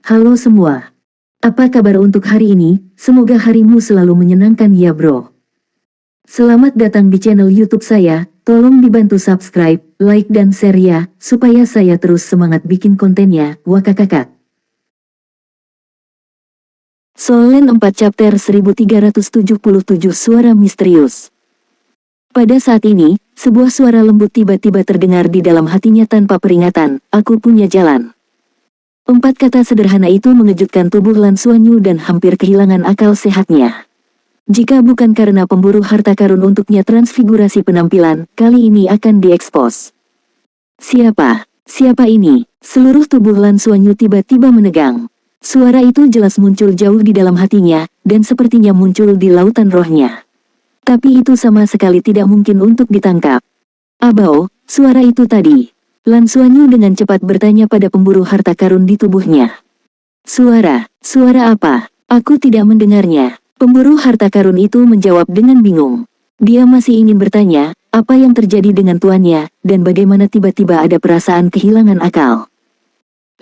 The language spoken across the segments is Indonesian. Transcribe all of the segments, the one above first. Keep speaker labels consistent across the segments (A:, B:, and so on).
A: Halo semua. Apa kabar untuk hari ini? Semoga harimu selalu menyenangkan ya bro. Selamat datang di channel YouTube saya. Tolong dibantu subscribe, like dan share ya, supaya saya terus semangat bikin kontennya. Wakakakak. Solen 4 chapter 1377 Suara Misterius. Pada saat ini, sebuah suara lembut tiba-tiba terdengar di dalam hatinya tanpa peringatan. Aku punya jalan. 4 kata sederhana itu mengejutkan tubuh Lan Xuanyu dan hampir kehilangan akal sehatnya. Jika bukan karena pemburu harta karun untuknya transfigurasi penampilan, kali ini akan diekspos. Siapa? Siapa ini? Seluruh tubuh Lan Xuanyu tiba-tiba menegang. Suara itu jelas muncul jauh di dalam hatinya, dan sepertinya muncul di lautan rohnya. Tapi itu sama sekali tidak mungkin untuk ditangkap. Abao, suara itu tadi. Lan Xuanyu dengan cepat bertanya pada pemburu harta karun di tubuhnya. Suara apa? Aku tidak mendengarnya. Pemburu harta karun itu menjawab dengan bingung. Dia masih ingin bertanya, apa yang terjadi dengan tuannya, dan bagaimana tiba-tiba ada perasaan kehilangan akal.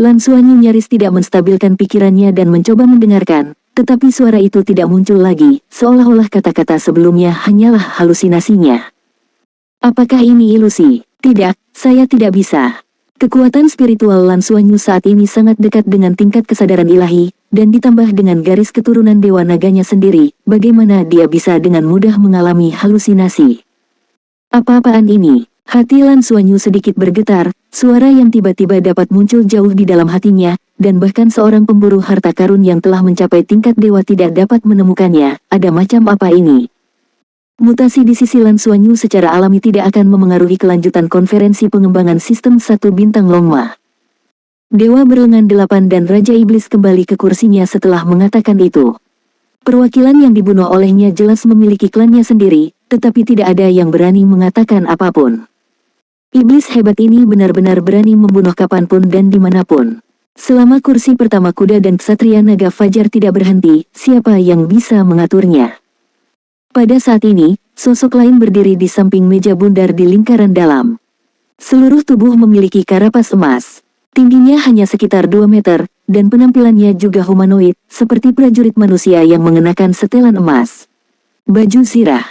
A: Lan Xuanyu nyaris tidak menstabilkan pikirannya dan mencoba mendengarkan, tetapi suara itu tidak muncul lagi, seolah-olah kata-kata sebelumnya hanyalah halusinasinya. Apakah ini ilusi? Tidak, saya tidak bisa. Kekuatan spiritual Lan Xuanyu saat ini sangat dekat dengan tingkat kesadaran ilahi, dan ditambah dengan garis keturunan Dewa Naganya sendiri, bagaimana dia bisa dengan mudah mengalami halusinasi? Apa-apaan ini? Hati Lan Xuanyu sedikit bergetar, suara yang tiba-tiba dapat muncul jauh di dalam hatinya, dan bahkan seorang pemburu harta karun yang telah mencapai tingkat dewa tidak dapat menemukannya. Ada macam apa ini? Mutasi di sisi Lan Xuanyu secara alami tidak akan memengaruhi kelanjutan konferensi pengembangan sistem 1 bintang Longma. Dewa berlengan 8 dan Raja Iblis kembali ke kursinya setelah mengatakan itu. Perwakilan yang dibunuh olehnya jelas memiliki klannya sendiri, tetapi tidak ada yang berani mengatakan apapun. Iblis hebat ini benar-benar berani membunuh kapanpun dan dimanapun. Selama kursi pertama kuda dan ksatria naga fajar tidak berhenti, siapa yang bisa mengaturnya? Pada saat ini, sosok lain berdiri di samping meja bundar di lingkaran dalam. Seluruh tubuh memiliki karapas emas. Tingginya hanya sekitar 2 meter, dan penampilannya juga humanoid, seperti prajurit manusia yang mengenakan setelan emas. Baju zirah.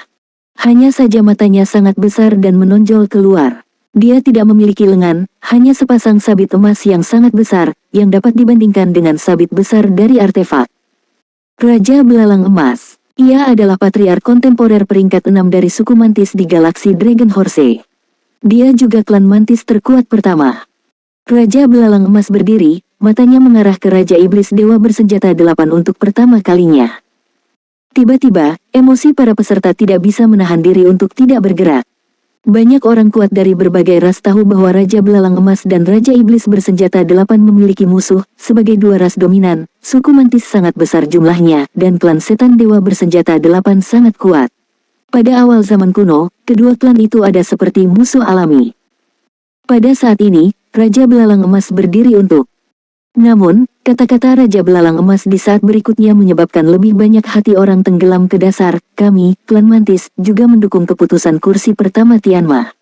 A: Hanya saja matanya sangat besar dan menonjol keluar. Dia tidak memiliki lengan, hanya sepasang sabit emas yang sangat besar, yang dapat dibandingkan dengan sabit besar dari artefak. Raja Belalang Emas. Ia adalah patriark kontemporer peringkat 6 dari suku Mantis di galaksi Dragon Horse. Dia juga klan Mantis terkuat pertama. Raja Belalang Emas berdiri, matanya mengarah ke Raja Iblis Dewa bersenjata 8 untuk pertama kalinya. Tiba-tiba, emosi para peserta tidak bisa menahan diri untuk tidak bergerak. Banyak orang kuat dari berbagai ras tahu bahwa Raja Belalang Emas dan Raja Iblis bersenjata 8 memiliki musuh. Sebagai dua ras dominan, suku Mantis sangat besar jumlahnya, dan klan Setan Dewa bersenjata 8 sangat kuat. Pada awal zaman kuno, kedua klan itu ada seperti musuh alami. Pada saat ini, Raja Belalang Emas berdiri untuk. Namun, kata-kata Raja Belalang Emas di saat berikutnya menyebabkan lebih banyak hati orang tenggelam ke dasar. Kami, klan Mantis, juga mendukung keputusan kursi pertama Tianma.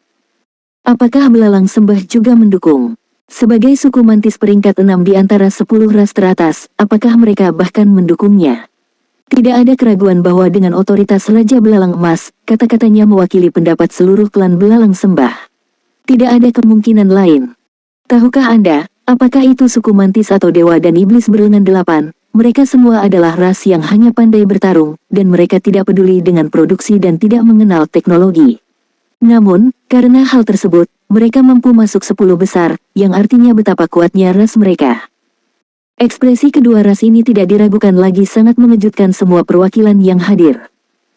A: Apakah Belalang Sembah juga mendukung? Sebagai suku Mantis peringkat 6 di antara 10 ras teratas, apakah mereka bahkan mendukungnya? Tidak ada keraguan bahwa dengan otoritas Raja Belalang Emas, kata-katanya mewakili pendapat seluruh klan Belalang Sembah. Tidak ada kemungkinan lain. Tahukah Anda? Apakah itu suku Mantis atau Dewa dan Iblis berlengan 8, mereka semua adalah ras yang hanya pandai bertarung, dan mereka tidak peduli dengan produksi dan tidak mengenal teknologi. Namun, karena hal tersebut, mereka mampu masuk 10 besar, yang artinya betapa kuatnya ras mereka. Ekspresi kedua ras ini tidak diragukan lagi sangat mengejutkan semua perwakilan yang hadir.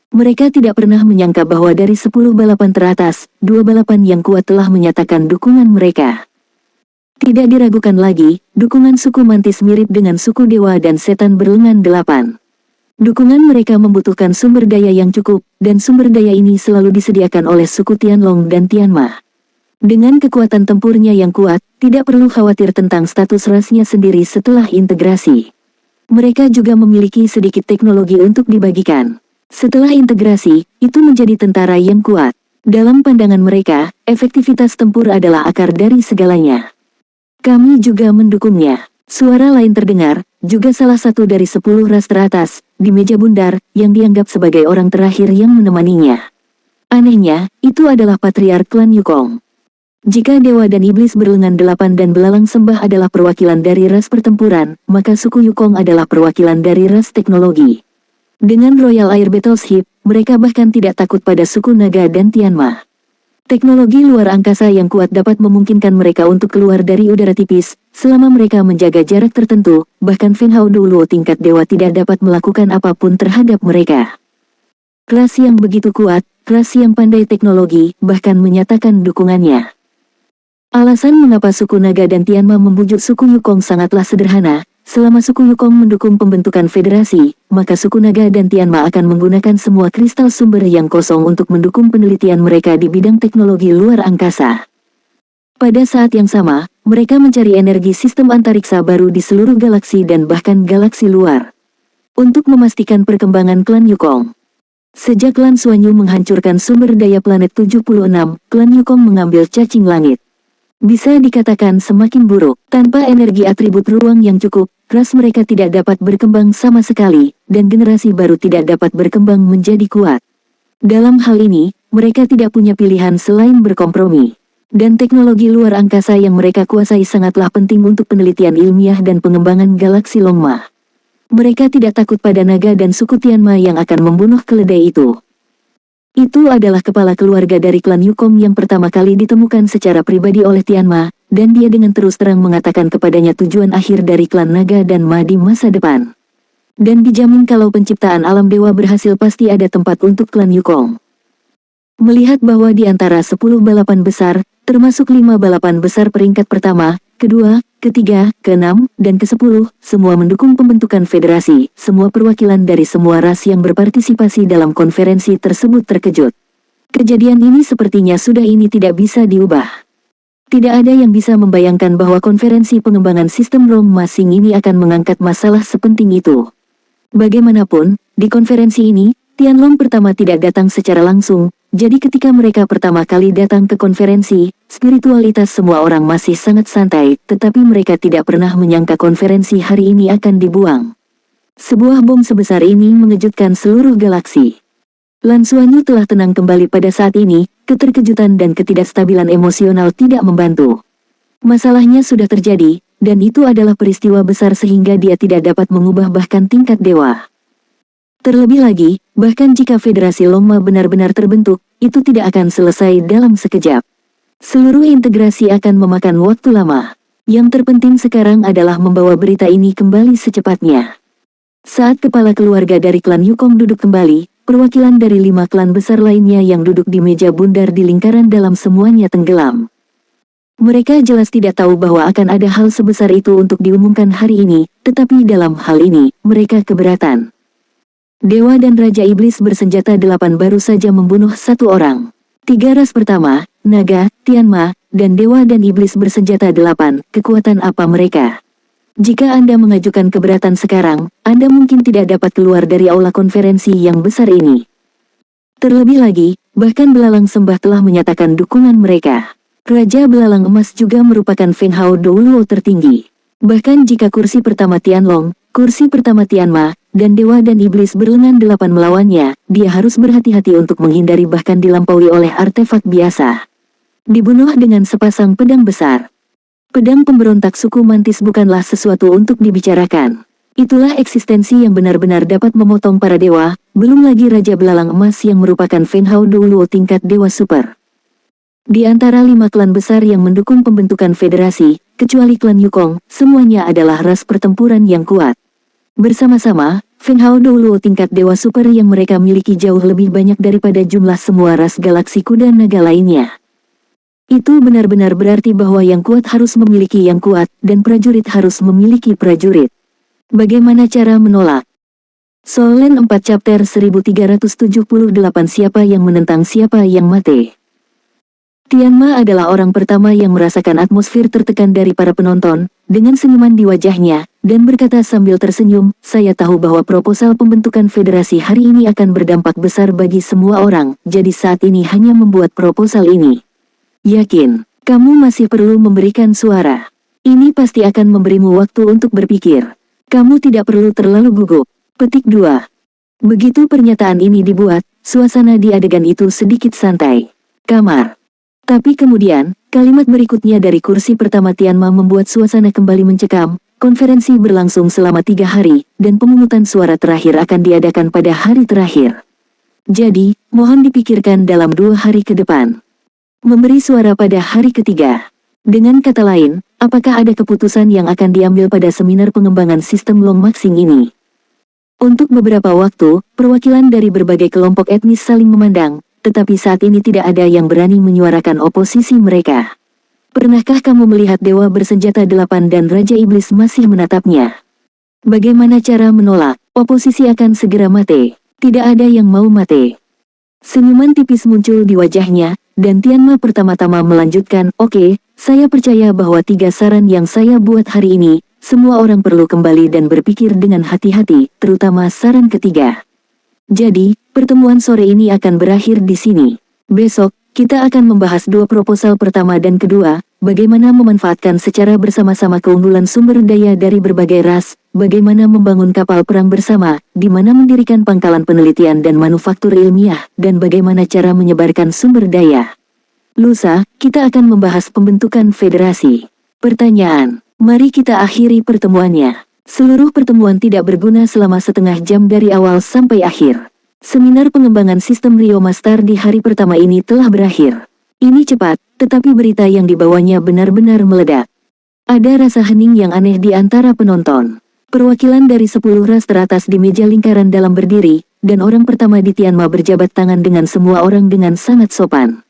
A: Mereka tidak pernah menyangka bahwa dari 10 balapan teratas, 2 balapan yang kuat telah menyatakan dukungan mereka. Tidak diragukan lagi, dukungan suku Mantis mirip dengan suku Dewa dan Setan berlengan 8. Dukungan mereka membutuhkan sumber daya yang cukup, dan sumber daya ini selalu disediakan oleh suku Tianlong dan Tianma. Dengan kekuatan tempurnya yang kuat, tidak perlu khawatir tentang status rasnya sendiri setelah integrasi. Mereka juga memiliki sedikit teknologi untuk dibagikan. Setelah integrasi, itu menjadi tentara yang kuat. Dalam pandangan mereka, efektivitas tempur adalah akar dari segalanya. Kami juga mendukungnya. Suara lain terdengar, juga salah satu dari 10 ras teratas, di meja bundar, yang dianggap sebagai orang terakhir yang menemaninya. Anehnya, itu adalah patriark klan Yukong. Jika dewa dan iblis berlengan delapan dan belalang sembah adalah perwakilan dari ras pertempuran, maka suku Yukong adalah perwakilan dari ras teknologi. Dengan Royal Air Battleship, mereka bahkan tidak takut pada suku naga dan Tianma. Teknologi luar angkasa yang kuat dapat memungkinkan mereka untuk keluar dari udara tipis, selama mereka menjaga jarak tertentu, bahkan Feng Hao Doulo tingkat dewa tidak dapat melakukan apapun terhadap mereka. Ras yang begitu kuat, ras yang pandai teknologi, bahkan menyatakan dukungannya. Alasan mengapa suku naga dan Tianma membujuk suku Yukong sangatlah sederhana. Selama suku Yukong mendukung pembentukan federasi, maka suku naga dan Tianma akan menggunakan semua kristal sumber yang kosong untuk mendukung penelitian mereka di bidang teknologi luar angkasa. Pada saat yang sama, mereka mencari energi sistem antariksa baru di seluruh galaksi dan bahkan galaksi luar. Untuk memastikan perkembangan klan Yukong. Sejak klan Suanyu menghancurkan sumber daya planet 76, klan Yukong mengambil cacing langit. Bisa dikatakan semakin buruk. Tanpa energi atribut ruang yang cukup, ras mereka tidak dapat berkembang sama sekali, dan generasi baru tidak dapat berkembang menjadi kuat. Dalam hal ini, mereka tidak punya pilihan selain berkompromi. Dan teknologi luar angkasa yang mereka kuasai sangatlah penting untuk penelitian ilmiah dan pengembangan galaksi Longma. Mereka tidak takut pada naga dan suku Tianma yang akan membunuh keledai itu. Itu adalah kepala keluarga dari klan Yukong yang pertama kali ditemukan secara pribadi oleh Tianma, dan dia dengan terus terang mengatakan kepadanya tujuan akhir dari klan naga dan Ma di masa depan. Dan dijamin kalau penciptaan alam dewa berhasil pasti ada tempat untuk klan Yukong. Melihat bahwa di antara 10 balapan besar, termasuk 5 balapan besar peringkat pertama, kedua, ketiga, keenam, dan ke-10, semua mendukung pembentukan federasi, semua perwakilan dari semua ras yang berpartisipasi dalam konferensi tersebut terkejut. Kejadian ini sepertinya sudah ini tidak bisa diubah. Tidak ada yang bisa membayangkan bahwa konferensi pengembangan sistem Rong Masing ini akan mengangkat masalah sepenting itu. Bagaimanapun, di konferensi ini, Tianlong pertama tidak datang secara langsung, jadi ketika mereka pertama kali datang ke konferensi, spiritualitas semua orang masih sangat santai, tetapi mereka tidak pernah menyangka konferensi hari ini akan dibuang. Sebuah bom sebesar ini mengejutkan seluruh galaksi. Lan Suanyu telah tenang kembali pada saat ini, keterkejutan dan ketidakstabilan emosional tidak membantu. Masalahnya sudah terjadi, dan itu adalah peristiwa besar sehingga dia tidak dapat mengubah bahkan tingkat dewa. Terlebih lagi, bahkan jika Federasi Longma benar-benar terbentuk, itu tidak akan selesai dalam sekejap. Seluruh integrasi akan memakan waktu lama. Yang terpenting sekarang adalah membawa berita ini kembali secepatnya. Saat kepala keluarga dari klan Yukong duduk kembali, perwakilan dari 5 klan besar lainnya yang duduk di meja bundar di lingkaran dalam semuanya tenggelam. Mereka jelas tidak tahu bahwa akan ada hal sebesar itu untuk diumumkan hari ini, tetapi dalam hal ini, mereka keberatan. Dewa dan Raja Iblis bersenjata 8 baru saja membunuh 1 orang. 3 ras pertama, Naga, Tianma, dan Dewa dan Iblis bersenjata 8, kekuatan apa mereka? Jika Anda mengajukan keberatan sekarang, Anda mungkin tidak dapat keluar dari aula konferensi yang besar ini. Terlebih lagi, bahkan Belalang Sembah telah menyatakan dukungan mereka. Raja Belalang Emas juga merupakan Feng Hao Doulo tertinggi. Bahkan jika kursi pertama Tianlong, kursi pertama Tianma, dan Dewa dan Iblis berlengan 8 melawannya, dia harus berhati-hati untuk menghindari bahkan dilampaui oleh artefak biasa. Dibunuh dengan sepasang pedang besar. Pedang pemberontak suku Mantis bukanlah sesuatu untuk dibicarakan. Itulah eksistensi yang benar-benar dapat memotong para dewa, belum lagi Raja Belalang Emas yang merupakan Feng Hao Doulo tingkat dewa super. Di antara 5 klan besar yang mendukung pembentukan federasi, kecuali klan Yukong, semuanya adalah ras pertempuran yang kuat. Bersama-sama, Feng Hao Doulo tingkat dewa super yang mereka miliki jauh lebih banyak daripada jumlah semua ras galaksi kuda naga lainnya. Itu benar-benar berarti bahwa yang kuat harus memiliki yang kuat, dan prajurit harus memiliki prajurit. Bagaimana cara menolak? Solen 4 chapter 1378 Siapa yang menentang siapa yang mati? Tianma adalah orang pertama yang merasakan atmosfer tertekan dari para penonton, dengan senyuman di wajahnya, dan berkata sambil tersenyum, saya tahu bahwa proposal pembentukan federasi hari ini akan berdampak besar bagi semua orang, jadi saat ini hanya membuat proposal ini. Yakin, kamu masih perlu memberikan suara. Ini pasti akan memberimu waktu untuk berpikir. Kamu tidak perlu terlalu gugup. Petik 2. Begitu pernyataan ini dibuat, suasana di adegan itu sedikit santai. Kamar. Tapi kemudian, kalimat berikutnya dari kursi pertama Tianma membuat suasana kembali mencekam. Konferensi berlangsung selama 3 hari, dan pemungutan suara terakhir akan diadakan pada hari terakhir. Jadi, mohon dipikirkan dalam 2 hari ke depan. Memberi suara pada hari ketiga. Dengan kata lain, apakah ada keputusan yang akan diambil pada seminar pengembangan sistem Long Maxing ini? Untuk beberapa waktu, perwakilan dari berbagai kelompok etnis saling memandang, tetapi saat ini tidak ada yang berani menyuarakan oposisi mereka. Pernahkah kamu melihat Dewa Bersenjata 8 dan Raja Iblis masih menatapnya? Bagaimana cara menolak? Oposisi akan segera mati. Tidak ada yang mau mati. Senyuman tipis muncul di wajahnya, dan Tianma pertama-tama melanjutkan, "Oke, saya percaya bahwa 3 saran yang saya buat hari ini, semua orang perlu kembali dan berpikir dengan hati-hati, terutama saran ketiga. Jadi, pertemuan sore ini akan berakhir di sini. Besok, kita akan membahas 2 proposal pertama dan kedua, bagaimana memanfaatkan secara bersama-sama keunggulan sumber daya dari berbagai ras, bagaimana membangun kapal perang bersama, di mana mendirikan pangkalan penelitian dan manufaktur ilmiah, dan bagaimana cara menyebarkan sumber daya. Lusa, kita akan membahas pembentukan federasi." Pertanyaan. Mari kita akhiri pertemuannya. Seluruh pertemuan tidak berguna selama setengah jam dari awal sampai akhir. Seminar pengembangan sistem Rio Master di hari pertama ini telah berakhir. Ini cepat, tetapi berita yang dibawanya benar-benar meledak. Ada rasa hening yang aneh di antara penonton. Perwakilan dari 10 ras teratas di meja lingkaran dalam berdiri, dan orang pertama di Tianma berjabat tangan dengan semua orang dengan sangat sopan.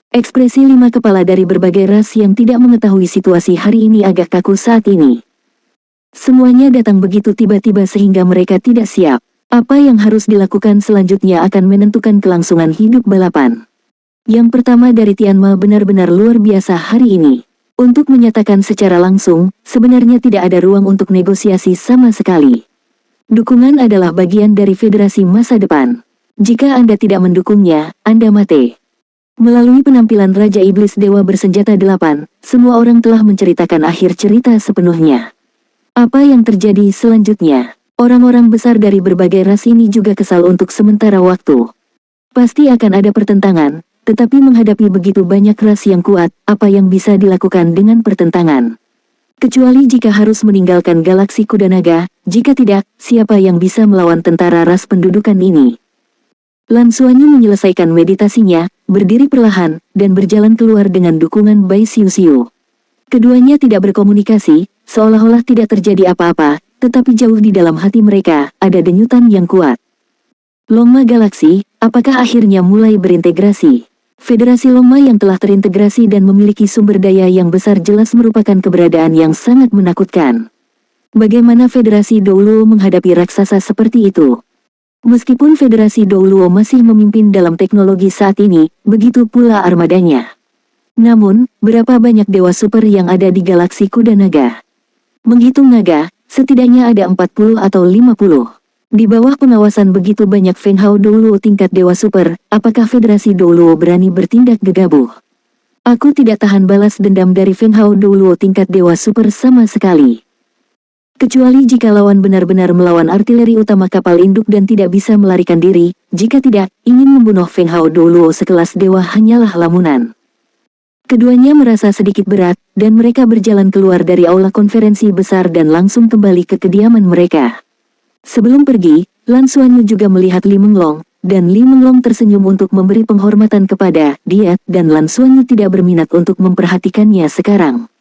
A: Ekspresi 5 kepala dari berbagai ras yang tidak mengetahui situasi hari ini agak kaku saat ini. Semuanya datang begitu tiba-tiba sehingga mereka tidak siap. Apa yang harus dilakukan selanjutnya akan menentukan kelangsungan hidup balapan. Yang pertama dari Tianma benar-benar luar biasa hari ini. Untuk menyatakan secara langsung, sebenarnya tidak ada ruang untuk negosiasi sama sekali. Dukungan adalah bagian dari federasi masa depan. Jika Anda tidak mendukungnya, Anda mati. Melalui penampilan Raja Iblis Dewa Bersenjata 8, semua orang telah menceritakan akhir cerita sepenuhnya. Apa yang terjadi selanjutnya? Orang-orang besar dari berbagai ras ini juga kesal untuk sementara waktu. Pasti akan ada pertentangan, tetapi menghadapi begitu banyak ras yang kuat, apa yang bisa dilakukan dengan pertentangan? Kecuali jika harus meninggalkan galaksi kuda naga, jika tidak, siapa yang bisa melawan tentara ras pendudukan ini? Lan Xuanyu menyelesaikan meditasinya, berdiri perlahan, dan berjalan keluar dengan dukungan Bai Xiuxiu. Keduanya tidak berkomunikasi, seolah-olah tidak terjadi apa-apa, tetapi jauh di dalam hati mereka, ada denyutan yang kuat. Longma Galaksi, apakah akhirnya mulai berintegrasi? Federasi Longma yang telah terintegrasi dan memiliki sumber daya yang besar jelas merupakan keberadaan yang sangat menakutkan. Bagaimana Federasi Douluo menghadapi raksasa seperti itu? Meskipun Federasi Douluo masih memimpin dalam teknologi saat ini, begitu pula armadanya. Namun, berapa banyak dewa super yang ada di galaksi kuda naga? Menghitung naga, setidaknya ada 40 atau 50. Di bawah pengawasan begitu banyak Feng Hao Douluo tingkat dewa super, apakah Federasi Douluo berani bertindak gegabah? Aku tidak tahan balas dendam dari Feng Hao Douluo tingkat dewa super sama sekali. Kecuali jika lawan benar-benar melawan artileri utama kapal induk dan tidak bisa melarikan diri, jika tidak, ingin membunuh Feng Hao Douluo sekelas dewa hanyalah lamunan. Keduanya merasa sedikit berat, dan mereka berjalan keluar dari aula konferensi besar dan langsung kembali ke kediaman mereka. Sebelum pergi, Lan Xuanyu juga melihat Li Menglong, dan Li Menglong tersenyum untuk memberi penghormatan kepada dia, dan Lan Xuanyu tidak berminat untuk memperhatikannya sekarang.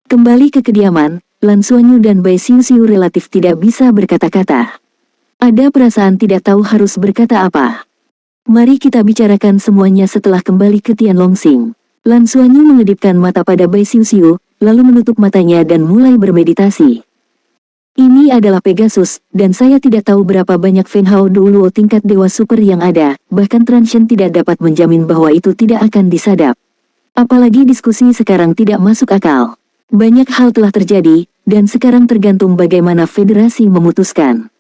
A: Kembali ke kediaman, Lan Xuanyu dan Bai Xiuxiu relatif tidak bisa berkata-kata. Ada perasaan tidak tahu harus berkata apa. Mari kita bicarakan semuanya setelah kembali ke Tianlongxing. Lan Xuanyu mengedipkan mata pada Bai Xiuxiu, lalu menutup matanya dan mulai bermeditasi. Ini adalah Pegasus, dan saya tidak tahu berapa banyak Feng Hao Douluo tingkat dewa super yang ada, bahkan Transsion tidak dapat menjamin bahwa itu tidak akan disadap. Apalagi diskusi sekarang tidak masuk akal. Banyak hal telah terjadi, dan sekarang tergantung bagaimana federasi memutuskan.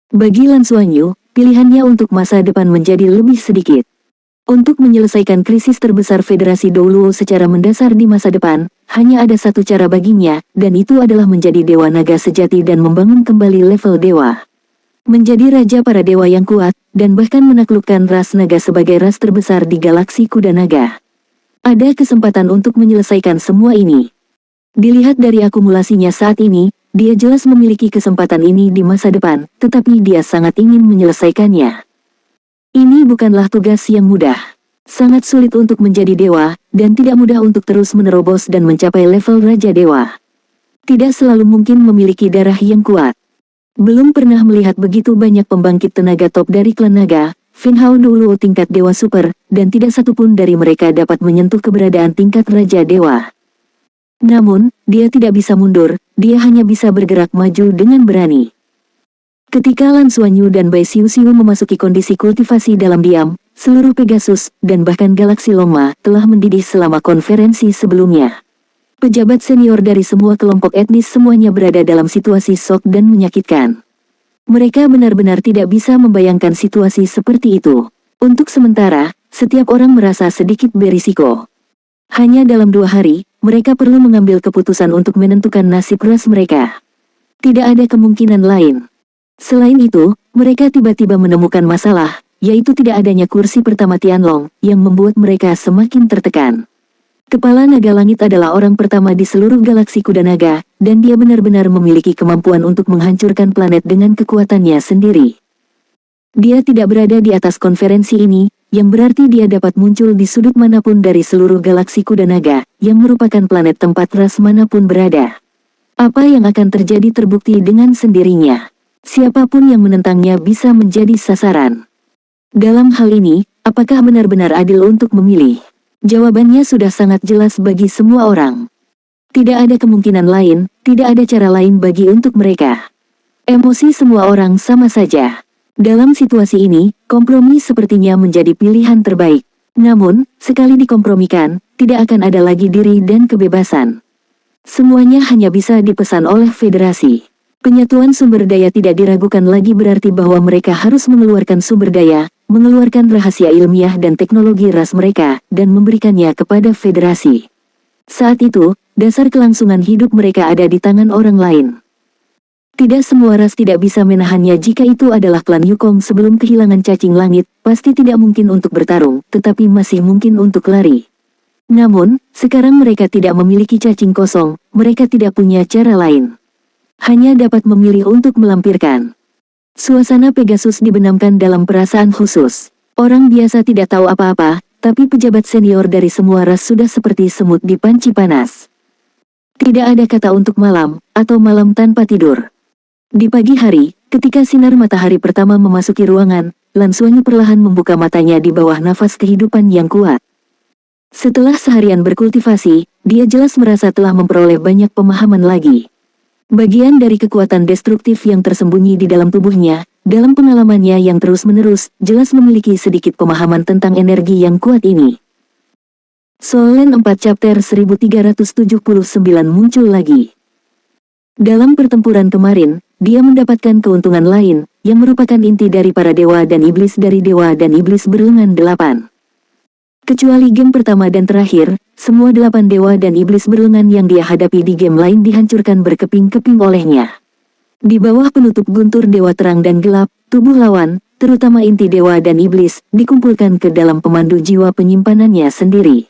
A: Bagi Lan Xuanyu, pilihannya untuk masa depan menjadi lebih sedikit. Untuk menyelesaikan krisis terbesar Federasi Douluo secara mendasar di masa depan, hanya ada satu cara baginya, dan itu adalah menjadi Dewa Naga sejati dan membangun kembali level dewa. Menjadi raja para dewa yang kuat, dan bahkan menaklukkan ras naga sebagai ras terbesar di galaksi kuda naga. Ada kesempatan untuk menyelesaikan semua ini. Dilihat dari akumulasinya saat ini, dia jelas memiliki kesempatan ini di masa depan, tetapi dia sangat ingin menyelesaikannya. Ini bukanlah tugas yang mudah. Sangat sulit untuk menjadi dewa, dan tidak mudah untuk terus menerobos dan mencapai level Raja Dewa. Tidak selalu mungkin memiliki darah yang kuat. Belum pernah melihat begitu banyak pembangkit tenaga top dari klan naga, Fin Hao dulu tingkat dewa super, dan tidak satupun dari mereka dapat menyentuh keberadaan tingkat Raja Dewa. Namun, dia tidak bisa mundur, dia hanya bisa bergerak maju dengan berani. Ketika Lan Xuanyu dan Bai Xiuxiu memasuki kondisi kultivasi dalam diam, seluruh Pegasus, dan bahkan galaksi Longma, telah mendidih selama konferensi sebelumnya. Pejabat senior dari semua kelompok etnis semuanya berada dalam situasi shock dan menyakitkan. Mereka benar-benar tidak bisa membayangkan situasi seperti itu. Untuk sementara, setiap orang merasa sedikit berisiko. Hanya dalam 2 hari, mereka perlu mengambil keputusan untuk menentukan nasib ras mereka. Tidak ada kemungkinan lain. Selain itu, mereka tiba-tiba menemukan masalah, yaitu tidak adanya kursi pertama Tianlong, yang membuat mereka semakin tertekan. Kepala Naga Langit adalah orang pertama di seluruh galaksi kuda naga, dan dia benar-benar memiliki kemampuan untuk menghancurkan planet dengan kekuatannya sendiri. Dia tidak berada di atas konferensi ini, yang berarti dia dapat muncul di sudut manapun dari seluruh galaksi kuda naga, yang merupakan planet tempat ras manapun berada. Apa yang akan terjadi terbukti dengan sendirinya. Siapapun yang menentangnya bisa menjadi sasaran. Dalam hal ini, apakah benar-benar adil untuk memilih? Jawabannya sudah sangat jelas bagi semua orang. Tidak ada kemungkinan lain, tidak ada cara lain bagi untuk mereka. Emosi semua orang sama saja. Dalam situasi ini, kompromi sepertinya menjadi pilihan terbaik. Namun, sekali dikompromikan, tidak akan ada lagi diri dan kebebasan. Semuanya hanya bisa dipesan oleh federasi. Penyatuan sumber daya tidak diragukan lagi berarti bahwa mereka harus mengeluarkan sumber daya, mengeluarkan rahasia ilmiah dan teknologi ras mereka, dan memberikannya kepada federasi. Saat itu, dasar kelangsungan hidup mereka ada di tangan orang lain. Tidak semua ras tidak bisa menahannya jika itu adalah klan Yukong sebelum kehilangan cacing langit, pasti tidak mungkin untuk bertarung, tetapi masih mungkin untuk lari. Namun, sekarang mereka tidak memiliki cacing kosong, mereka tidak punya cara lain. Hanya dapat memilih untuk melampirkan. Suasana Pegasus dibenamkan dalam perasaan khusus. Orang biasa tidak tahu apa-apa, tapi pejabat senior dari semua ras sudah seperti semut di panci panas. Tidak ada kata untuk malam, atau malam tanpa tidur. Di pagi hari, ketika sinar matahari pertama memasuki ruangan, Lan Xuanyu perlahan membuka matanya di bawah nafas kehidupan yang kuat. Setelah seharian berkultivasi, dia jelas merasa telah memperoleh banyak pemahaman lagi. Bagian dari kekuatan destruktif yang tersembunyi di dalam tubuhnya, dalam pengalamannya yang terus-menerus, jelas memiliki sedikit pemahaman tentang energi yang kuat ini. Solen 4 chapter 1379 muncul lagi. Dalam pertempuran kemarin, dia mendapatkan keuntungan lain, yang merupakan inti dari para dewa dan iblis dari dewa dan iblis berlengan 8. Kecuali game pertama dan terakhir, semua 8 dewa dan iblis berlengan yang dia hadapi di game lain dihancurkan berkeping-keping olehnya. Di bawah penutup guntur dewa terang dan gelap, tubuh lawan, terutama inti dewa dan iblis, dikumpulkan ke dalam pemandu jiwa penyimpanannya sendiri.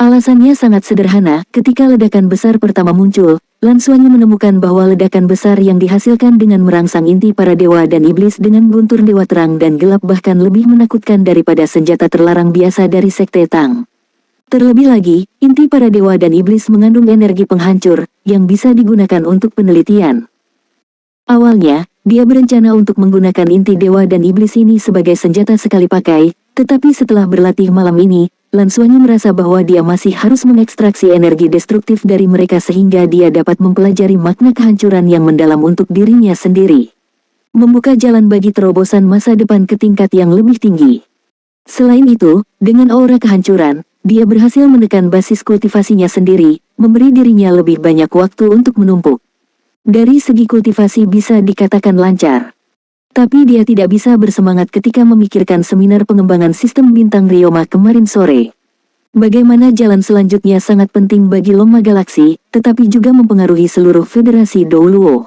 A: Alasannya sangat sederhana, ketika ledakan besar pertama muncul, Lan Xuanyu menemukan bahwa ledakan besar yang dihasilkan dengan merangsang inti para dewa dan iblis dengan guntur dewa terang dan gelap bahkan lebih menakutkan daripada senjata terlarang biasa dari Sekte Tang. Terlebih lagi, inti para dewa dan iblis mengandung energi penghancur, yang bisa digunakan untuk penelitian. Awalnya, dia berencana untuk menggunakan inti dewa dan iblis ini sebagai senjata sekali pakai, tetapi setelah berlatih malam ini, Lan Xuanyu merasa bahwa dia masih harus mengekstraksi energi destruktif dari mereka sehingga dia dapat mempelajari makna kehancuran yang mendalam untuk dirinya sendiri. Membuka jalan bagi terobosan masa depan ke tingkat yang lebih tinggi. Selain itu, dengan aura kehancuran, dia berhasil menekan basis kultivasinya sendiri, memberi dirinya lebih banyak waktu untuk menumpuk. Dari segi kultivasi bisa dikatakan lancar. Tapi dia tidak bisa bersemangat ketika memikirkan seminar pengembangan sistem bintang Ryoma kemarin sore. Bagaimana jalan selanjutnya sangat penting bagi Loma Galaksi, tetapi juga mempengaruhi seluruh federasi Douluo.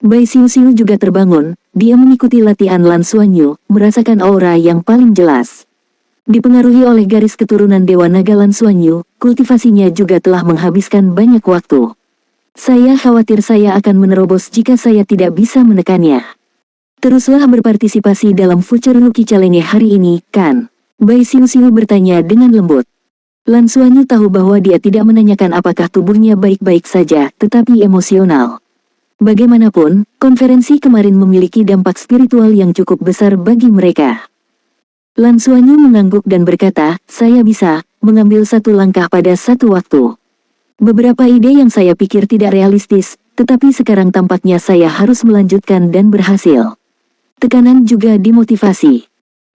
A: Bai Xiuxiu juga terbangun, dia mengikuti latihan Lan Xuanyu, merasakan aura yang paling jelas. Dipengaruhi oleh garis keturunan Dewa Naga Lan Xuanyu, kultivasinya juga telah menghabiskan banyak waktu. Saya khawatir saya akan menerobos jika saya tidak bisa menekannya. Teruslah berpartisipasi dalam Future Rookie Challenge hari ini, kan? Bai Xiuxiu bertanya dengan lembut. Lan Xuanyu tahu bahwa dia tidak menanyakan apakah tubuhnya baik-baik saja, tetapi emosional. Bagaimanapun, konferensi kemarin memiliki dampak spiritual yang cukup besar bagi mereka. Lan Xuanyu mengangguk dan berkata, saya bisa mengambil satu langkah pada satu waktu. Beberapa ide yang saya pikir tidak realistis, tetapi sekarang tampaknya saya harus melanjutkan dan berhasil. Tekanan juga dimotivasi.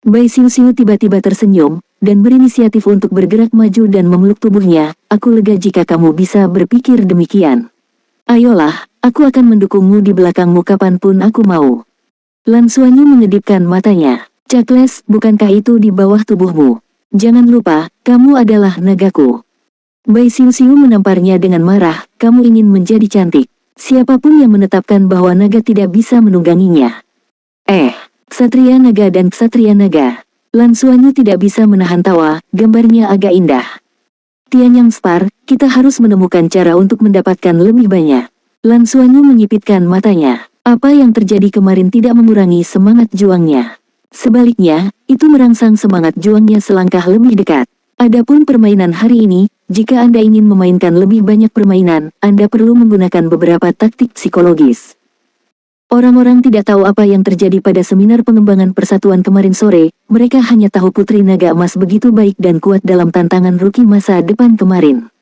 A: Bai Xiuxiu tiba-tiba tersenyum, dan berinisiatif untuk bergerak maju dan memeluk tubuhnya. Aku lega jika kamu bisa berpikir demikian. Ayolah, aku akan mendukungmu di belakangmu kapanpun aku mau. Lan Xuanyu mengedipkan matanya. Cakles, bukankah itu di bawah tubuhmu? Jangan lupa, kamu adalah nagaku. Bai Xiuxiu menamparnya dengan marah, kamu ingin menjadi cantik. Siapapun yang menetapkan bahwa naga tidak bisa menungganginya. Ksatria naga dan ksatria naga. Lan Xuanyu tidak bisa menahan tawa, gambarnya agak indah. Tianyang Spar, kita harus menemukan cara untuk mendapatkan lebih banyak. Lan Xuanyu menyipitkan matanya. Apa yang terjadi kemarin tidak mengurangi semangat juangnya. Sebaliknya, itu merangsang semangat juangnya selangkah lebih dekat. Adapun permainan hari ini, jika Anda ingin memainkan lebih banyak permainan, Anda perlu menggunakan beberapa taktik psikologis. Orang-orang tidak tahu apa yang terjadi pada seminar pengembangan persatuan kemarin sore, mereka hanya tahu Putri Naga Emas begitu baik dan kuat dalam tantangan rookie masa depan kemarin.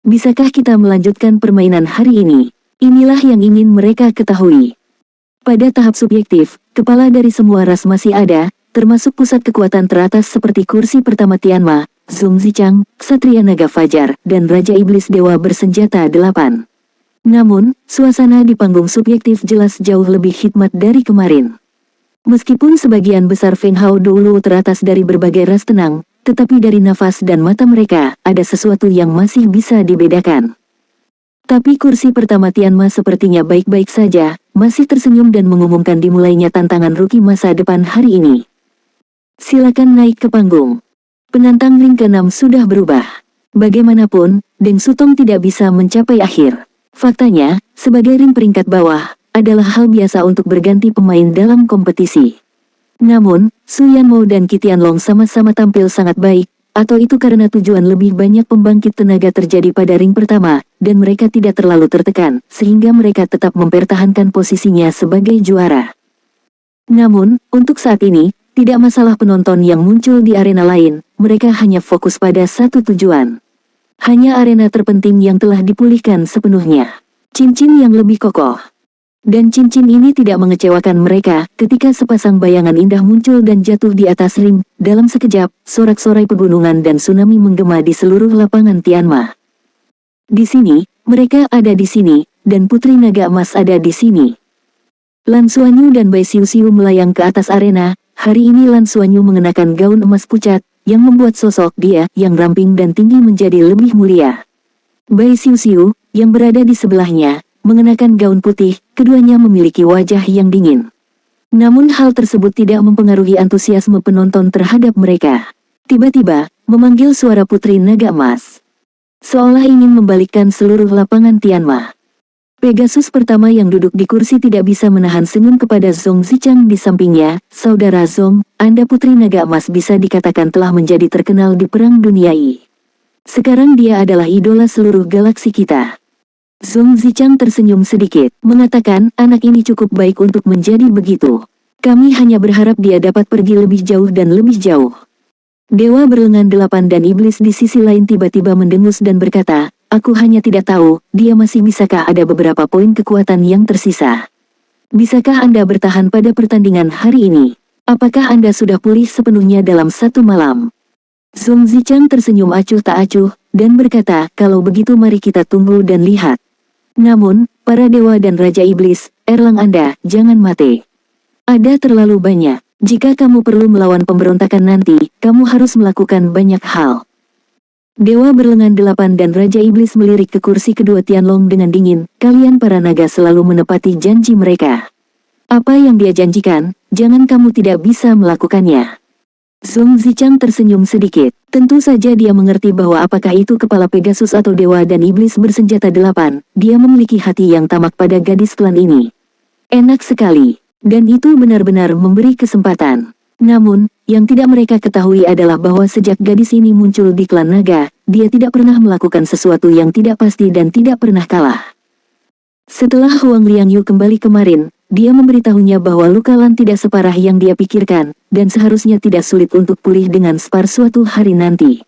A: Bisakah kita melanjutkan permainan hari ini? Inilah yang ingin mereka ketahui. Pada tahap subjektif, kepala dari semua ras masih ada, termasuk pusat kekuatan teratas seperti kursi pertama Tianma, Zhong Zichang, Ksatria Naga Fajar, dan Raja Iblis Dewa Bersenjata 8. Namun, suasana di panggung subjektif jelas jauh lebih hikmat dari kemarin. Meskipun sebagian besar Feng Hao Douluo teratas dari berbagai ras tenang, tetapi dari nafas dan mata mereka, ada sesuatu yang masih bisa dibedakan. Tapi kursi pertama Tianma sepertinya baik-baik saja, masih tersenyum dan mengumumkan dimulainya tantangan rookie masa depan hari ini. Silakan naik ke panggung. Penantang ring ke-6 sudah berubah. Bagaimanapun, Deng Sutong tidak bisa mencapai akhir. Faktanya, sebagai ring peringkat bawah, adalah hal biasa untuk berganti pemain dalam kompetisi. Namun, Su Yanmo dan Qi Tianlong sama-sama tampil sangat baik, atau itu karena tujuan lebih banyak pembangkit tenaga terjadi pada ring pertama, dan mereka tidak terlalu tertekan, sehingga mereka tetap mempertahankan posisinya sebagai juara. Namun, untuk saat ini, tidak masalah penonton yang muncul di arena lain, mereka hanya fokus pada satu tujuan. Hanya arena terpenting yang telah dipulihkan sepenuhnya. Cincin yang lebih kokoh. Dan cincin ini tidak mengecewakan mereka ketika sepasang bayangan indah muncul dan jatuh di atas ring. Dalam sekejap, sorak-sorai pegunungan dan tsunami menggema di seluruh lapangan Tianma. Di sini, mereka ada di sini, dan Putri Naga Emas ada di sini. Lan Xuanyu dan Bai Xiuxiu melayang ke atas arena. Hari ini Lan Xuanyu mengenakan gaun emas pucat, yang membuat sosok dia yang ramping dan tinggi menjadi lebih mulia. Bai Xiuxiu, yang berada di sebelahnya, mengenakan gaun putih, keduanya memiliki wajah yang dingin. Namun hal tersebut tidak mempengaruhi antusiasme penonton terhadap mereka. Tiba-tiba, memanggil suara Putri Naga Emas. Seolah ingin membalikkan seluruh lapangan Tianma. Pegasus pertama yang duduk di kursi tidak bisa menahan senyum kepada Zhong Zichang di sampingnya. Saudara Zhong, Anda Putri Naga Emas bisa dikatakan telah menjadi terkenal di Perang Dunia I. Sekarang dia adalah idola seluruh galaksi kita. Zhong Zichang tersenyum sedikit, mengatakan anak ini cukup baik untuk menjadi begitu. Kami hanya berharap dia dapat pergi lebih jauh dan lebih jauh. Dewa berlengan 8 dan iblis di sisi lain tiba-tiba mendengus dan berkata, aku hanya tidak tahu, dia masih bisakah ada beberapa poin kekuatan yang tersisa. Bisakah Anda bertahan pada pertandingan hari ini? Apakah Anda sudah pulih sepenuhnya dalam satu malam? Zhong Zichang tersenyum acuh tak acuh, dan berkata, kalau begitu mari kita tunggu dan lihat. Namun, para dewa dan Raja Iblis, Erlang Anda, jangan mati. Ada terlalu banyak. Jika kamu perlu melawan pemberontakan nanti, kamu harus melakukan banyak hal. Dewa berlengan delapan dan Raja Iblis melirik ke kursi kedua Tianlong dengan dingin. Kalian para naga selalu menepati janji mereka. Apa yang dia janjikan, jangan kamu tidak bisa melakukannya. Zhong Zichang tersenyum sedikit. Tentu saja dia mengerti bahwa apakah itu kepala Pegasus atau Dewa dan Iblis bersenjata delapan, dia memiliki hati yang tamak pada gadis klan ini. Enak sekali. Dan itu benar-benar memberi kesempatan. Namun, yang tidak mereka ketahui adalah bahwa sejak gadis ini muncul di klan naga, dia tidak pernah melakukan sesuatu yang tidak pasti dan tidak pernah kalah. Setelah Huang Liangyu kembali kemarin, dia memberitahunya bahwa luka Lan tidak separah yang dia pikirkan, dan seharusnya tidak sulit untuk pulih dengan Spar suatu hari nanti.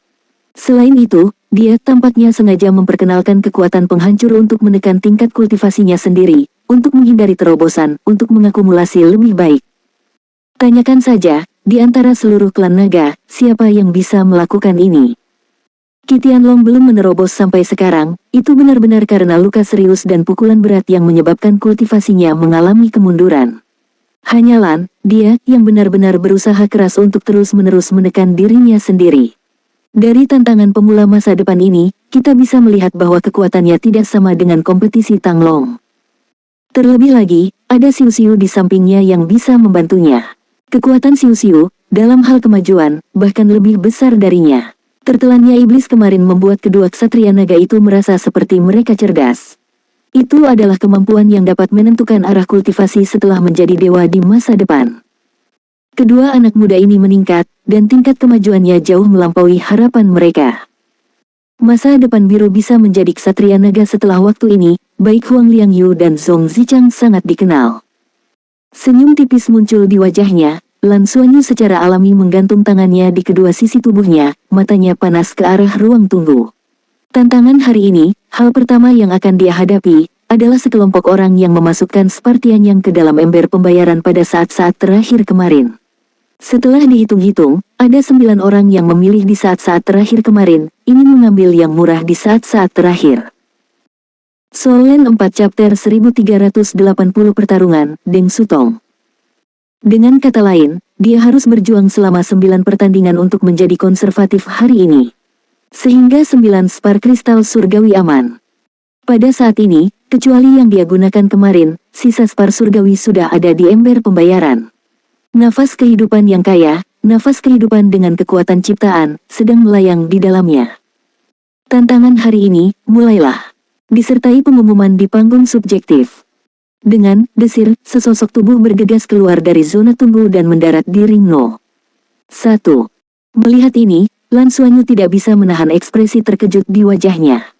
A: Selain itu, dia tampaknya sengaja memperkenalkan kekuatan penghancur untuk menekan tingkat kultivasinya sendiri, untuk menghindari terobosan, untuk mengakumulasi lebih baik. Tanyakan saja, di antara seluruh klan naga, siapa yang bisa melakukan ini? Qi Tianlong belum menerobos sampai sekarang, itu benar-benar karena luka serius dan pukulan berat yang menyebabkan kultivasinya mengalami kemunduran. Hanya Lan, dia yang benar-benar berusaha keras untuk terus-menerus menekan dirinya sendiri. Dari tantangan pemula masa depan ini, kita bisa melihat bahwa kekuatannya tidak sama dengan kompetisi Tang Long. Terlebih lagi, ada Xiu Xiu di sampingnya yang bisa membantunya. Kekuatan Xiu Xiu, dalam hal kemajuan, bahkan lebih besar darinya. Tertelannya iblis kemarin membuat kedua ksatria naga itu merasa seperti mereka cerdas. Itu adalah kemampuan yang dapat menentukan arah kultivasi setelah menjadi dewa di masa depan. Kedua anak muda ini meningkat, dan tingkat kemajuannya jauh melampaui harapan mereka. Masa depan biru bisa menjadi ksatria naga setelah waktu ini, baik Huang Liangyu dan Zhong Zichang sangat dikenal. Senyum tipis muncul di wajahnya, Lan Xuanyu secara alami menggantung tangannya di kedua sisi tubuhnya, matanya panas ke arah ruang tunggu. Tantangan hari ini, hal pertama yang akan dia hadapi, adalah sekelompok orang yang memasukkan Spartian yang ke dalam ember pembayaran pada saat-saat terakhir kemarin. Setelah dihitung-hitung, ada 9 orang yang memilih di saat-saat terakhir kemarin, ingin mengambil yang murah di saat-saat terakhir. Soul Land 4 Chapter 1380 Pertarungan, Deng Sutong. Dengan kata lain, dia harus berjuang selama 9 pertandingan untuk menjadi konservatif hari ini. Sehingga 9 spar kristal surgawi aman. Pada saat ini, kecuali yang dia gunakan kemarin, sisa spar surgawi sudah ada di ember pembayaran. Nafas kehidupan yang kaya, nafas kehidupan dengan kekuatan ciptaan, sedang melayang di dalamnya. Tantangan hari ini, mulailah. Disertai pengumuman di panggung subjektif. Dengan desir, sesosok tubuh bergegas keluar dari zona tunggu dan mendarat di ring 0. 1. Melihat ini, Lan Xuanyu tidak bisa menahan ekspresi terkejut di wajahnya.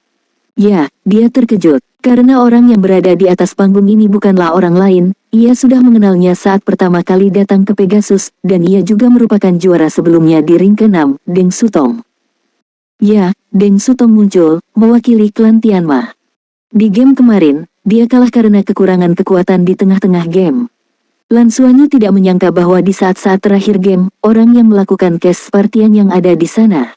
A: Ya, dia terkejut, karena orang yang berada di atas panggung ini bukanlah orang lain, ia sudah mengenalnya saat pertama kali datang ke Pegasus, dan ia juga merupakan juara sebelumnya di ring ke-6, Deng Sutong. Ya, Deng Sutong muncul, mewakili klan Tianma. Di game kemarin, dia kalah karena kekurangan kekuatan di tengah-tengah game. Lan Xuanyu tidak menyangka bahwa di saat-saat terakhir game, orang yang melakukan case Spartian yang ada di sana.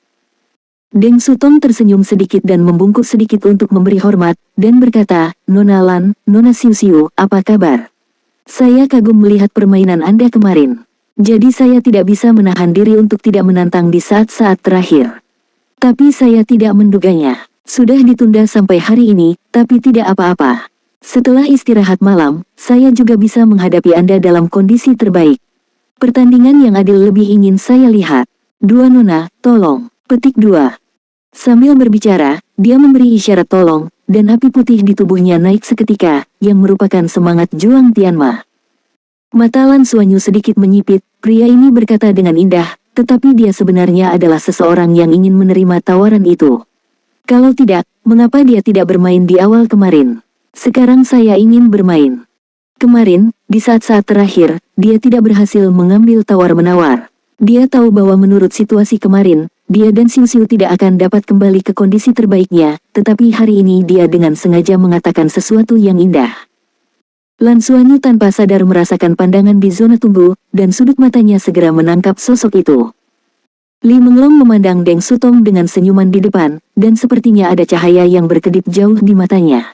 A: Deng Sutong tersenyum sedikit dan membungkuk sedikit untuk memberi hormat, dan berkata, Nona Lan, Nona Xiu Xiu, apa kabar? Saya kagum melihat permainan Anda kemarin. Jadi saya tidak bisa menahan diri untuk tidak menantang di saat-saat terakhir. Tapi saya tidak menduganya. Sudah ditunda sampai hari ini, tapi tidak apa-apa. Setelah istirahat malam, saya juga bisa menghadapi Anda dalam kondisi terbaik. Pertandingan yang adil lebih ingin saya lihat. 2 Nona, tolong. Petik 2. Sambil berbicara, dia memberi isyarat tolong, dan api putih di tubuhnya naik seketika, yang merupakan semangat juang Tianma. Mata Lan Xuanyu sedikit menyipit, pria ini berkata dengan indah, tetapi dia sebenarnya adalah seseorang yang ingin menerima tawaran itu. Kalau tidak, mengapa dia tidak bermain di awal kemarin? Sekarang saya ingin bermain. Kemarin, di saat-saat terakhir, dia tidak berhasil mengambil tawar-menawar. Dia tahu bahwa menurut situasi kemarin, dia dan Xiu Xiu tidak akan dapat kembali ke kondisi terbaiknya, tetapi hari ini dia dengan sengaja mengatakan sesuatu yang indah. Lan Xuanyu tanpa sadar merasakan pandangan di zona tunggu, dan sudut matanya segera menangkap sosok itu. Li Menglong memandang Deng Sutong dengan senyuman di depan, dan sepertinya ada cahaya yang berkedip jauh di matanya.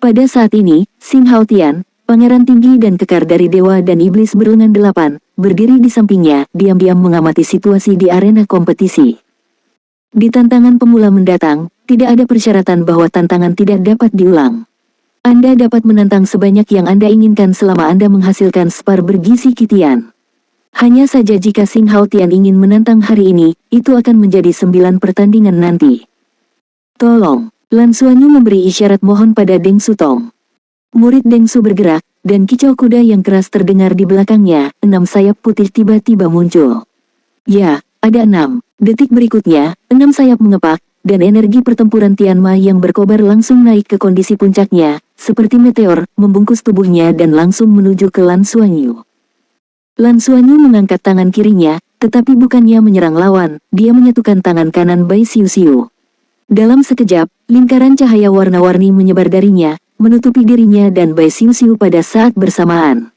A: Pada saat ini, Xing Haotian, pangeran tinggi dan kekar dari Dewa dan Iblis berlengan 8, berdiri di sampingnya, diam-diam mengamati situasi di arena kompetisi. Di tantangan pemula mendatang, tidak ada persyaratan bahwa tantangan tidak dapat diulang. Anda dapat menantang sebanyak yang Anda inginkan selama Anda menghasilkan spar bergizi Kitian. Hanya saja jika Xing Hao Tian ingin menantang hari ini, itu akan menjadi 9 pertandingan nanti. Tolong, Lan Xuanyu memberi isyarat mohon pada Deng Sutong. Murid Deng Su bergerak, dan kicau kuda yang keras terdengar di belakangnya. 6 sayap putih tiba-tiba muncul. Ya, ada 6. Detik berikutnya, 6 sayap mengepak, dan energi pertempuran Tianma yang berkobar langsung naik ke kondisi puncaknya, seperti meteor, membungkus tubuhnya dan langsung menuju ke Lan Xuanyu. Lan Xuanyu mengangkat tangan kirinya, tetapi bukannya menyerang lawan, dia menyatukan tangan kanan Bai Xiu Xiu. Dalam sekejap, lingkaran cahaya warna-warni menyebar darinya, menutupi dirinya dan Bai Xiu Xiu pada saat bersamaan.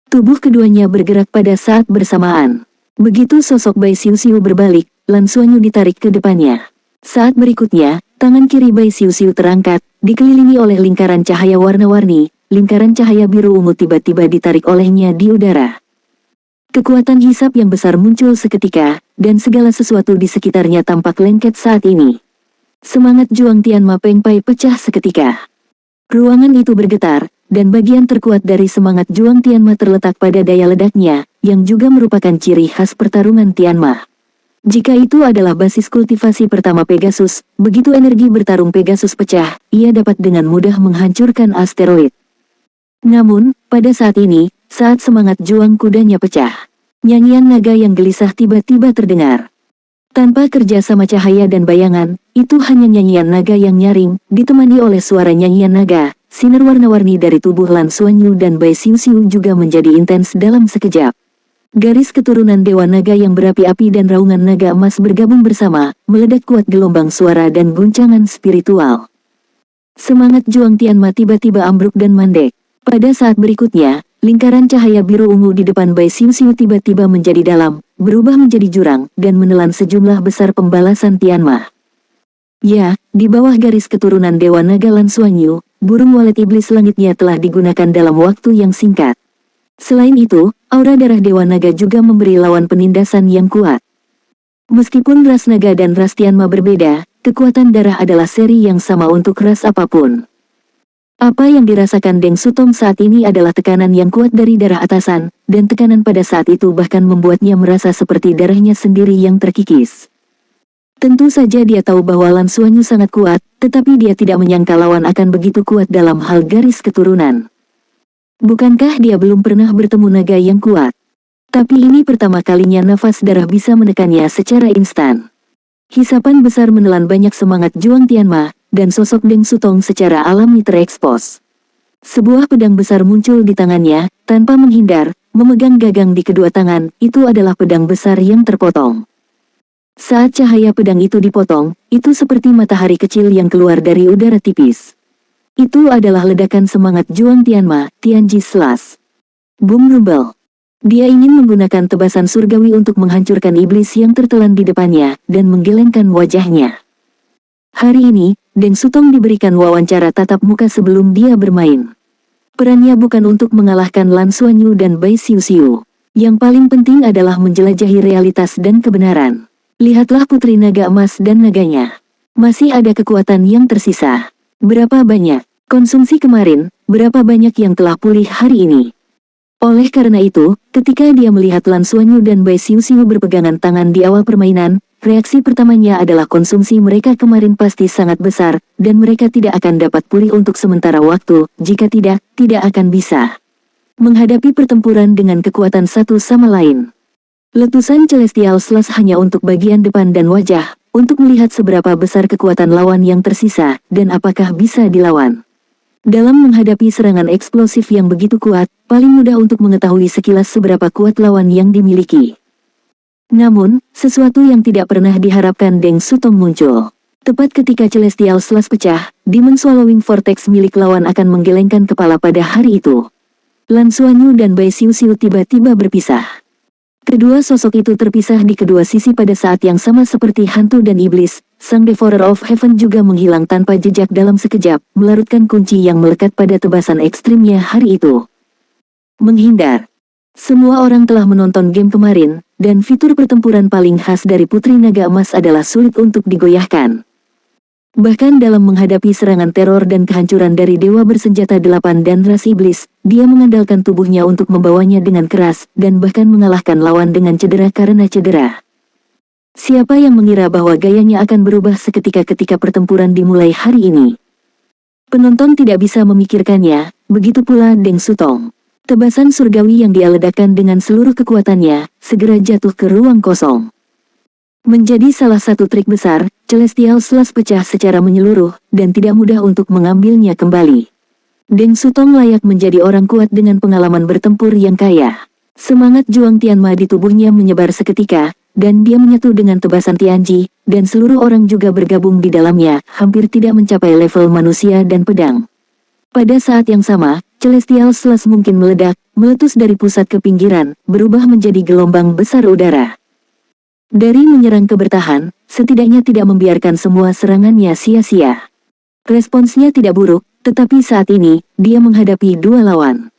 A: Tubuh keduanya bergerak pada saat bersamaan. Begitu sosok Bai Xiu Xiu berbalik, Lan Xuanyu ditarik ke depannya. Saat berikutnya, tangan kiri Bai Xiu Xiu terangkat, dikelilingi oleh lingkaran cahaya warna-warni, lingkaran cahaya biru ungu tiba-tiba ditarik olehnya di udara. Kekuatan hisap yang besar muncul seketika, dan segala sesuatu di sekitarnya tampak lengket saat ini. Semangat juang Tianma Peng Pai pecah seketika. Ruangan itu bergetar, dan bagian terkuat dari semangat juang Tianma terletak pada daya ledaknya, yang juga merupakan ciri khas pertarungan Tianma. Jika itu adalah basis kultivasi pertama Pegasus, begitu energi bertarung Pegasus pecah, ia dapat dengan mudah menghancurkan asteroid. Namun, pada saat ini, saat semangat juang kudanya pecah, nyanyian naga yang gelisah tiba-tiba terdengar. Tanpa kerja sama cahaya dan bayangan, itu hanya nyanyian naga yang nyaring, ditemani oleh suara nyanyian naga. Sinar warna-warni dari tubuh Lan Xuanyu dan Bai Xiu Xiu juga menjadi intens dalam sekejap. Garis keturunan Dewa Naga yang berapi-api dan raungan naga emas bergabung bersama, meledak kuat gelombang suara dan guncangan spiritual. Semangat juang Tianma tiba-tiba ambruk dan mandek. Pada saat berikutnya, lingkaran cahaya biru ungu di depan Bai Xiu Xiu tiba-tiba menjadi dalam, berubah menjadi jurang, dan menelan sejumlah besar pembalasan Tianma. Ya, di bawah garis keturunan Dewa Naga Lan Xuanyu, burung walet iblis langitnya telah digunakan dalam waktu yang singkat. Selain itu, aura darah Dewa Naga juga memberi lawan penindasan yang kuat. Meskipun ras naga dan ras Tianma berbeda, kekuatan darah adalah seri yang sama untuk ras apapun. Apa yang dirasakan Deng Sutong saat ini adalah tekanan yang kuat dari darah atasan, dan tekanan pada saat itu bahkan membuatnya merasa seperti darahnya sendiri yang terkikis. Tentu saja dia tahu bahwa Lan Xuanyu sangat kuat, tetapi dia tidak menyangka lawan akan begitu kuat dalam hal garis keturunan. Bukankah dia belum pernah bertemu naga yang kuat? Tapi ini pertama kalinya nafas darah bisa menekannya secara instan. Hisapan besar menelan banyak semangat juang Tianma, dan sosok Deng Sutong secara alami terekspos. Sebuah pedang besar muncul di tangannya, tanpa menghindar, memegang gagang di kedua tangan, itu adalah pedang besar yang terpotong. Saat cahaya pedang itu dipotong, itu seperti matahari kecil yang keluar dari udara tipis. Itu adalah ledakan semangat juang Tianma, Tianji Slash. Boom rumble. Dia ingin menggunakan tebasan surgawi untuk menghancurkan iblis yang tertelan di depannya, dan menggelengkan wajahnya. Hari ini, Deng Sutong diberikan wawancara tatap muka sebelum dia bermain. Perannya bukan untuk mengalahkan Lan Xuanyu dan Bai Xiu Xiu. Yang paling penting adalah menjelajahi realitas dan kebenaran. Lihatlah Putri Naga Emas dan naganya. Masih ada kekuatan yang tersisa. Berapa banyak? Konsumsi kemarin, berapa banyak yang telah pulih hari ini? Oleh karena itu, ketika dia melihat Lan Xuanyu dan Bai Xiu Xiu berpegangan tangan di awal permainan, reaksi pertamanya adalah konsumsi mereka kemarin pasti sangat besar, dan mereka tidak akan dapat pulih untuk sementara waktu, jika tidak akan bisa menghadapi pertempuran dengan kekuatan satu sama lain. Letusan Celestial Slash hanya untuk bagian depan dan wajah, untuk melihat seberapa besar kekuatan lawan yang tersisa, dan apakah bisa dilawan. Dalam menghadapi serangan eksplosif yang begitu kuat, paling mudah untuk mengetahui sekilas seberapa kuat lawan yang dimiliki. Namun, sesuatu yang tidak pernah diharapkan Deng Sutong muncul. Tepat ketika Celestial Slash pecah, Demon Swallowing Vortex milik lawan akan menggelengkan kepala pada hari itu. Lan Xuanyu dan Bai Xiu Xiu tiba-tiba berpisah. Kedua sosok itu terpisah di kedua sisi pada saat yang sama seperti hantu dan iblis. Sang Devourer of Heaven juga menghilang tanpa jejak dalam sekejap, melarutkan kunci yang melekat pada tebasan ekstrimnya hari itu. Menghindar. Semua orang telah menonton game kemarin, dan fitur pertempuran paling khas dari Putri Naga Emas adalah sulit untuk digoyahkan. Bahkan dalam menghadapi serangan teror dan kehancuran dari Dewa Bersenjata Delapan dan Ras Iblis, dia mengandalkan tubuhnya untuk membawanya dengan keras, dan bahkan mengalahkan lawan dengan cedera karena cedera. Siapa yang mengira bahwa gayanya akan berubah seketika ketika pertempuran dimulai hari ini? Penonton tidak bisa memikirkannya, begitu pula Deng Sutong. Tebasan surgawi yang dia ledakkan dengan seluruh kekuatannya, segera jatuh ke ruang kosong. Menjadi salah satu trik besar, Celestial Slash pecah secara menyeluruh, dan tidak mudah untuk mengambilnya kembali. Deng Sutong layak menjadi orang kuat dengan pengalaman bertempur yang kaya. Semangat juang Tianma di tubuhnya menyebar seketika, dan dia menyatu dengan tebasan Tianji, dan seluruh orang juga bergabung di dalamnya, hampir tidak mencapai level manusia dan pedang. Pada saat yang sama, Celestial Slash mungkin meledak, meletus dari pusat ke pinggiran, berubah menjadi gelombang besar udara. Dari menyerang ke bertahan, setidaknya tidak membiarkan semua serangannya sia-sia. Responsnya tidak buruk, tetapi saat ini, dia menghadapi dua lawan.